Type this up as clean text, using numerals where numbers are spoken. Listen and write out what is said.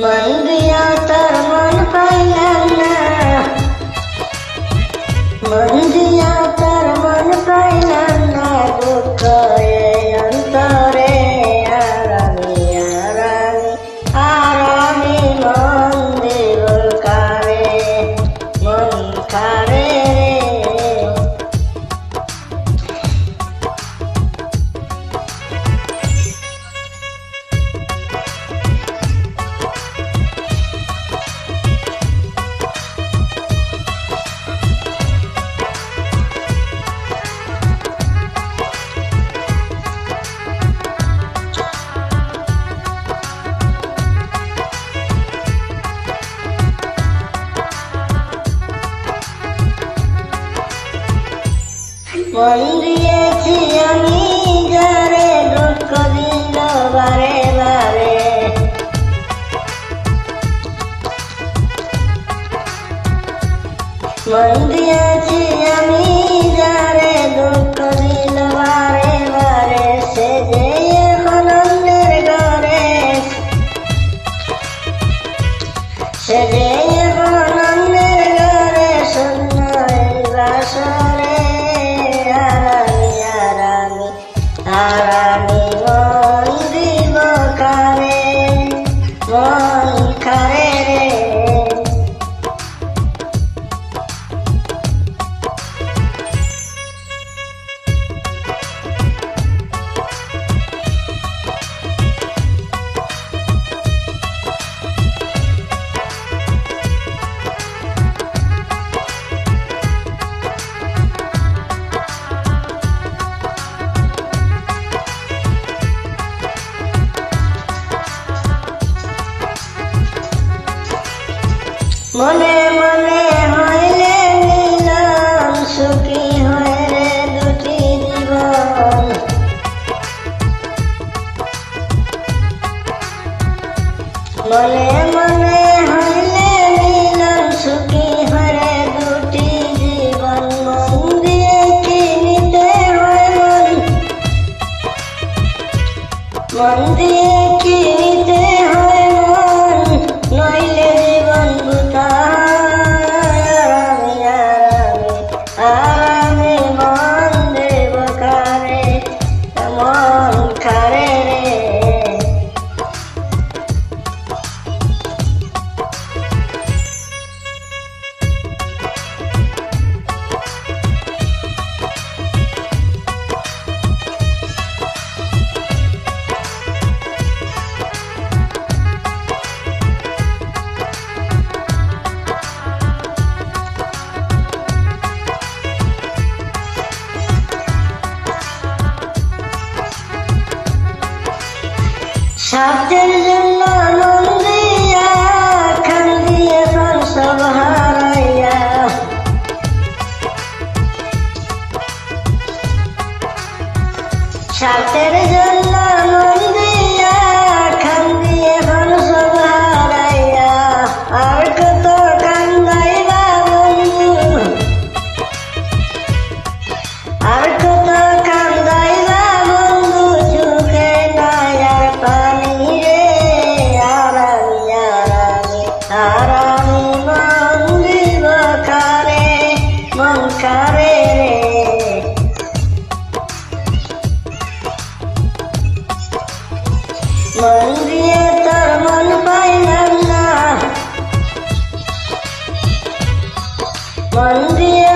মন দিয়া তোর মন পাইলাম না, মন দিয়া তোর মন পাইলাম না, দুঃখ এই অন্তরে আরামি মন দিব কারে, মন কারে মন দিয়েছি আমি যারে, দুঃখ দিল বারে বারে, মন দিয়েছি আমি যারে, দুঃখ দিল বারে বারে, সে যে এখন অন্যের ঘরে, সে যে এখন অন্যের ঘরে, শূন্য এই বাসরে আরামি মন দিব কারে, মন কারে রে। মনে মনে হইলে মিলন, সুখী হয় রে দুটি জীবন, মনে মনে হইলে মিলন, সুখী হয় রে দুটি জীবন, মন দিয়ে কিনিতে হয় মন, মন দিয়ে কিনিতে হয় মন, নইলে জীবন বুতা। আরামি মন দেব কারে, মন কারে রে। স্বার্থের জন্য মন দিয়া খান দিয়ে সব হারাইয়া, স্বার্থের জন্য মন দিয়া খান দিয়ে সব হারাইয়া, আর কত কান্দাইবা বন্ধু, আর কত কান্দাইবা বন্ধু, চোখে নাই আর পানি রে। আরামি মন দিব কারে, মন কারে রে। মন দিয়ে তোর মন পাইলাম না, মন দিয়ে